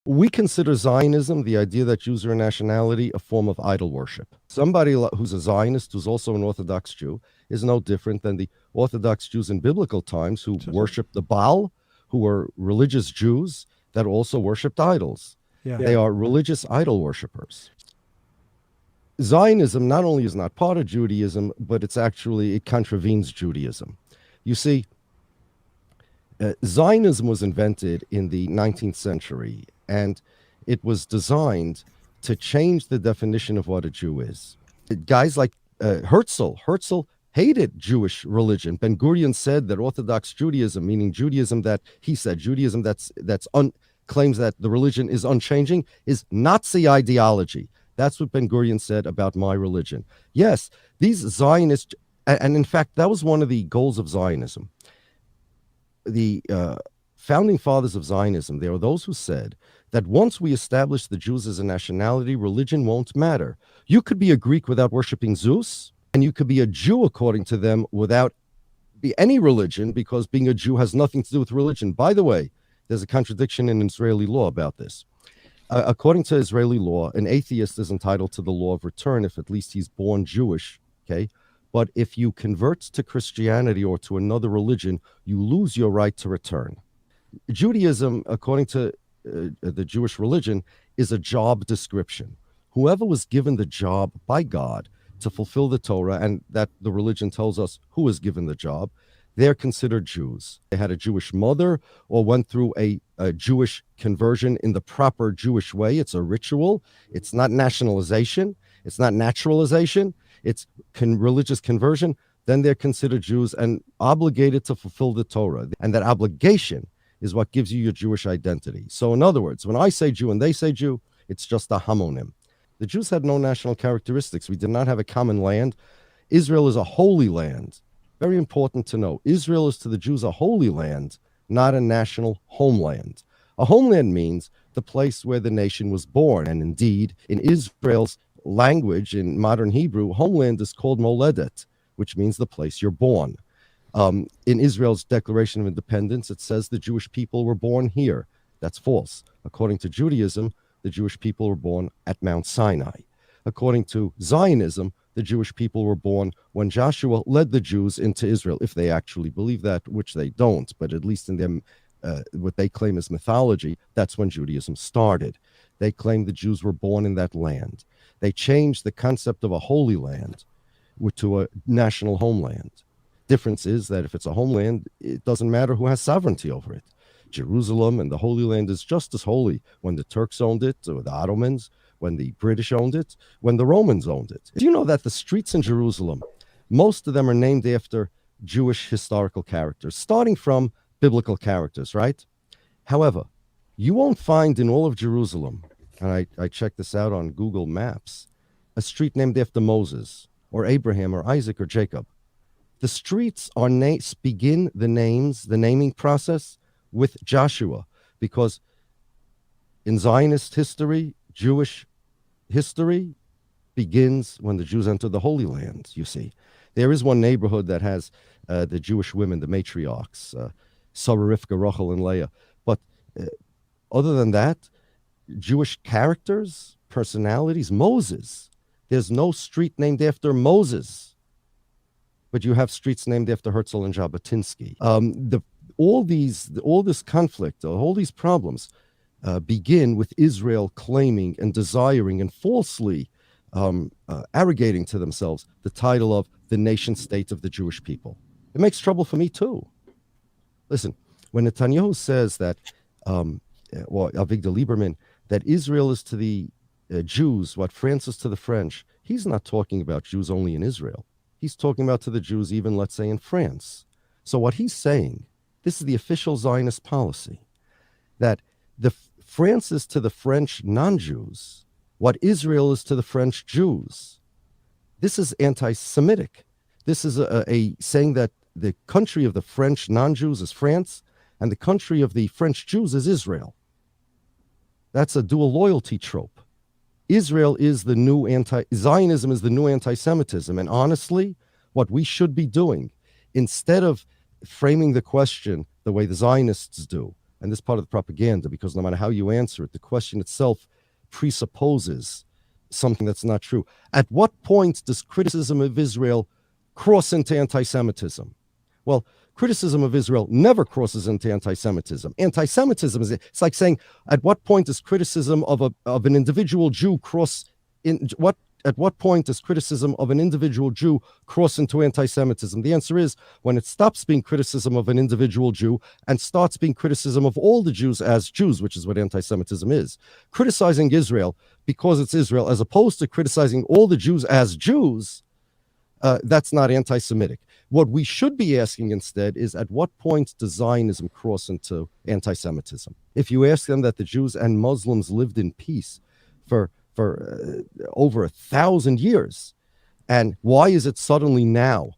We consider Zionism, the idea that Jews are a nationality, a form of idol worship. Somebody who's a Zionist, who's also an Orthodox Jew, is no different than the Orthodox Jews in biblical times who worshiped the Baal, who were religious Jews that also worshipped idols. Yeah. They are religious idol worshippers. Zionism not only is not part of Judaism, but it contravenes Judaism. You see, Zionism was invented in the 19th century, and it was designed to change the definition of what a Jew is. Guys like Herzl hated Jewish religion. Ben Gurion said that Orthodox Judaism, meaning Judaism that he said, Judaism claims that the religion is unchanging, is Nazi ideology. That's what Ben Gurion said about my religion. Yes, these Zionists, and in fact, that was one of the goals of Zionism. The founding fathers of Zionism, there are those who said that once we establish the Jews as a nationality, religion won't matter. You could be a Greek without worshiping Zeus, and you could be a Jew, according to them, without any religion, because being a Jew has nothing to do with religion. By the way, there's a contradiction in Israeli law about this. According to Israeli law, an atheist is entitled to the law of return if at least he's born Jewish, okay? But if you convert to Christianity or to another religion, you lose your right to return. Judaism, according to the Jewish religion, is a job description. Whoever was given the job by God to fulfill the Torah, and that the religion tells us who is given the job, they're considered Jews. They had a Jewish mother or went through a Jewish conversion in the proper Jewish way. It's a ritual. It's not nationalization. It's not naturalization. It's religious conversion. Then they're considered Jews and obligated to fulfill the Torah. And that obligation is what gives you your Jewish identity. So in other words, when I say Jew and they say Jew, it's just a homonym. The Jews had no national characteristics. We did not have a common land. Israel is a holy land. Very important to know. Israel is to the Jews a holy land, not a national homeland. A homeland means the place where the nation was born. And indeed, in Israel's language, in modern Hebrew, homeland is called Moledet, which means the place you're born. In Israel's Declaration of Independence, it says the Jewish people were born here. That's false. According to Judaism, the Jewish people were born at Mount Sinai. According to Zionism, the Jewish people were born when Joshua led the Jews into Israel, if they actually believe that, which they don't, but at least in them, what they claim is mythology, that's when Judaism started. They claim the Jews were born in that land. They changed the concept of a holy land to a national homeland. Difference is that if it's a homeland, it doesn't matter who has sovereignty over it. Jerusalem and the Holy Land is just as holy when the Turks owned it, or the Ottomans, when the British owned it, when the Romans owned it. Do you know that the streets in Jerusalem, most of them are named after Jewish historical characters, starting from biblical characters, right? However, you won't find in all of Jerusalem, and I checked this out on Google Maps, a street named after Moses or Abraham or Isaac or Jacob. The streets are begin the naming process with Joshua, because in Zionist history, Jewish history begins when the Jews enter the Holy Land, you see. There is one neighborhood that has the Jewish women, the matriarchs, Sarah, Rivka, Rachel, and Leah. But other than that, Jewish characters, personalities, Moses. There's no street named after Moses, but you have streets named after Herzl and Jabotinsky. All this conflict, all these problems begin with Israel claiming and desiring and falsely arrogating to themselves the title of the nation state of the Jewish people. It makes trouble for me too. Listen, when Netanyahu says that, or Avigdor Lieberman, that Israel is to the Jews what France is to the French, he's not talking about Jews only in Israel. He's talking about to the Jews even, let's say, in France. So what he's saying, this is the official Zionist policy, that France is to the French non-Jews what Israel is to the French Jews. This is anti-Semitic. This is a saying that the country of the French non-Jews is France, and the country of the French Jews is Israel. That's a dual loyalty trope. Israel is the new Zionism is the new anti-Semitism. And honestly, what we should be doing, instead of framing the question the way the Zionists do, and this part of the propaganda, because no matter how you answer it, the question itself presupposes something that's not true. At what point does criticism of Israel cross into anti-Semitism? Well, criticism of Israel never crosses into anti-Semitism. Anti-Semitism it's like saying, at what point does criticism of an individual Jew cross in what? At what point does criticism of an individual Jew cross into anti-Semitism? The answer is when it stops being criticism of an individual Jew and starts being criticism of all the Jews as Jews, which is what anti-Semitism is. Criticizing Israel because it's Israel, as opposed to criticizing all the Jews as Jews, that's not anti-Semitic. What we should be asking instead is, at what point does Zionism cross into anti-Semitism? If you ask them that the Jews and Muslims lived in peace for over 1,000 years, and why is it suddenly now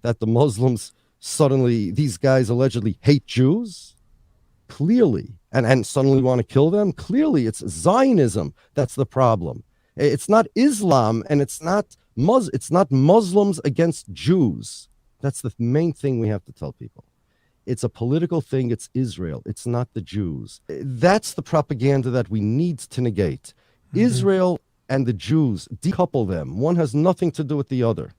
that the Muslims these guys allegedly hate Jews? Clearly, and suddenly want to kill them? Clearly, it's Zionism that's the problem. It's not Islam, and it's not Muslims against Jews. That's the main thing we have to tell people. It's a political thing. It's Israel. It's not the Jews. That's the propaganda that we need to negate. Israel and the Jews, decouple them. One has nothing to do with the other.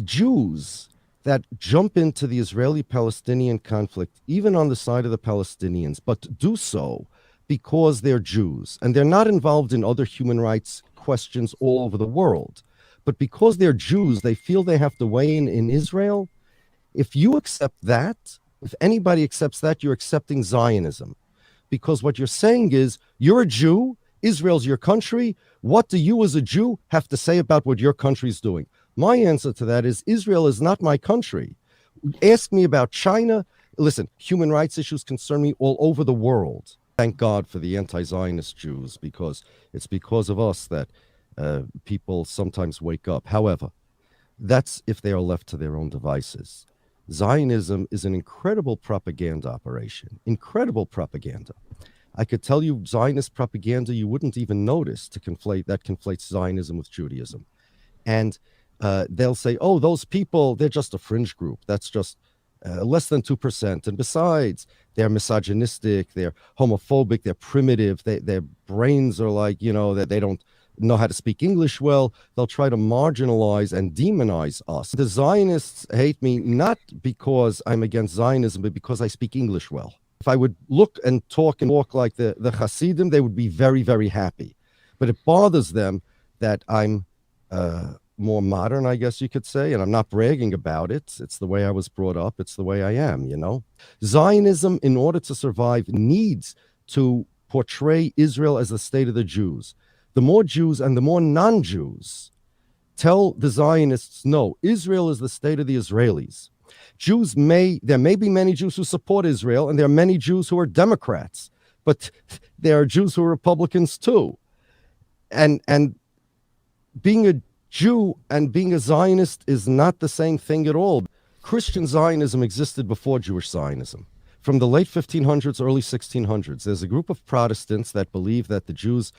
Jews that jump into the Israeli-Palestinian conflict, even on the side of the Palestinians, but do so because they're Jews, and they're not involved in other human rights questions all over the world. But because they're Jews, they feel they have to weigh in Israel. If you accept that, if anybody accepts that, you're accepting Zionism. Because what you're saying is, you're a Jew, Israel's your country, what do you as a Jew have to say about what your country's doing? My answer to that is, Israel is not my country. Ask me about China. Listen, human rights issues concern me all over the world. Thank God for the anti-Zionist Jews, because it's because of us that people sometimes wake up. However, that's if they are left to their own devices. Zionism is an incredible propaganda operation, incredible propaganda. I could tell you Zionist propaganda you wouldn't even notice that conflates Zionism with Judaism. And they'll say, oh, those people, they're just a fringe group. That's just less than 2%. And besides, they're misogynistic, they're homophobic, they're primitive, their brains are like, that they don't know how to speak English well. They'll try to marginalize and demonize us. The Zionists hate me not because I'm against Zionism, but because I speak English well. If I would look and talk and walk like the Hasidim, they would be very, very happy. But it bothers them that I'm more modern, I guess you could say, and I'm not bragging about it. It's the way I was brought up. It's the way I am, Zionism, in order to survive, needs to portray Israel as the state of the Jews. The more Jews and the more non-Jews tell the Zionists, no, Israel is the state of the Israelis. There may be many Jews who support Israel, and there are many Jews who are Democrats, but there are Jews who are Republicans too. And being a Jew and being a Zionist is not the same thing at all. Christian Zionism existed before Jewish Zionism. From the late 1500s, early 1600s, there's a group of Protestants that believe that the Jews,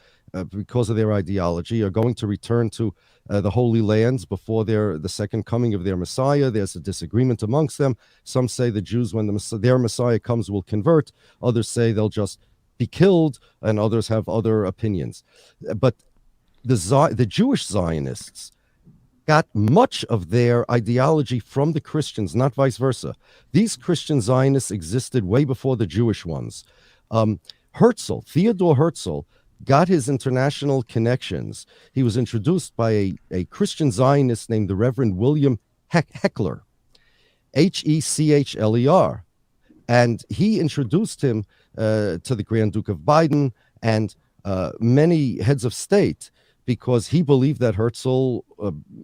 because of their ideology, are going to return to the Holy Lands before the second coming of their Messiah. There's a disagreement amongst them. Some say the Jews, when their Messiah comes, will convert. Others say they'll just be killed, and others have other opinions. But the Jewish Zionists got much of their ideology from the Christians, not vice versa. These Christian Zionists existed way before the Jewish ones. Theodor Herzl, got his international connections. He was introduced by a Christian Zionist named the Reverend William Heckler, Hechler. And he introduced him to the Grand Duke of Baden and many heads of state, because he believed that Herzl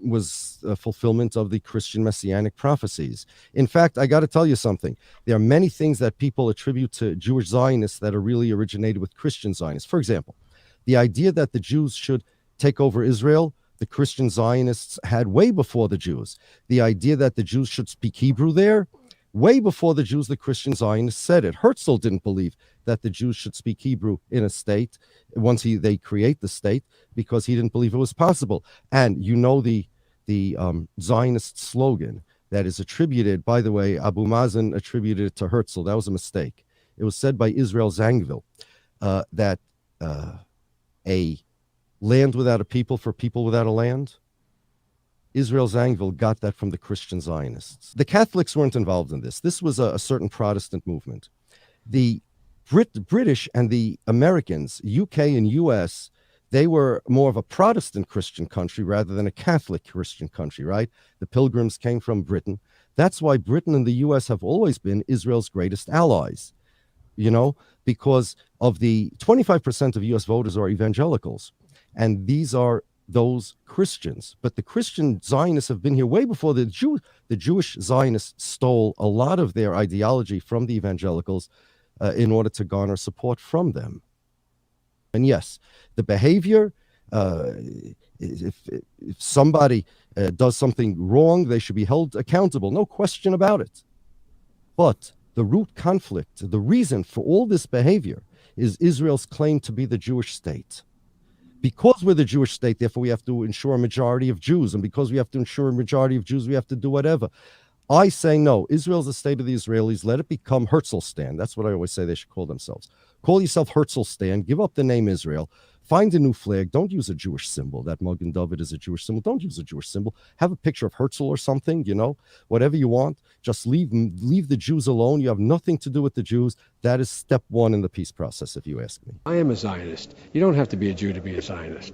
was a fulfillment of the Christian messianic prophecies. In fact, I got to tell you something. There are many things that people attribute to Jewish Zionists that are really originated with Christian Zionists. For example, the idea that the Jews should take over Israel, the Christian Zionists had way before the Jews. The idea that the Jews should speak Hebrew there, way before the Jews, the Christian Zionists said it. Herzl didn't believe that the Jews should speak Hebrew in a state once they create the state, because he didn't believe it was possible. And the Zionist slogan that is attributed, by the way, Abu Mazen attributed it to Herzl. That was a mistake. It was said by Israel Zangwill that a land without a people for people without a land. Israel Zangwill got that from the Christian Zionists. The Catholics weren't involved in this. This was a certain Protestant movement. The British and the Americans, UK and US, they were more of a Protestant Christian country rather than a Catholic Christian country, right? The Pilgrims came from Britain. That's why Britain and the US have always been Israel's greatest allies, because of the 25% of US voters are evangelicals. And these are those Christians. But the Christian Zionists have been here way before the Jewish Zionists stole a lot of their ideology from the evangelicals in order to garner support from them. And yes, the behavior, if somebody does something wrong, they should be held accountable. No question about it. But the root conflict, the reason for all this behavior is Israel's claim to be the Jewish state. Because we're the Jewish state, therefore we have to ensure a majority of Jews. And because we have to ensure a majority of Jews, we have to do whatever. I say no. Israel's the state of the Israelis. Let it become Herzlstan. That's what I always say they should call themselves. Call yourself Herzlstan. Give up the name Israel. Find a new flag. Don't use a Jewish symbol. That Magen David is a Jewish symbol. Don't use a Jewish symbol. Have a picture of Herzl or something, whatever you want. Just leave the Jews alone. You have nothing to do with the Jews. That is step one in the peace process, if you ask me. I am a Zionist. You don't have to be a Jew to be a Zionist.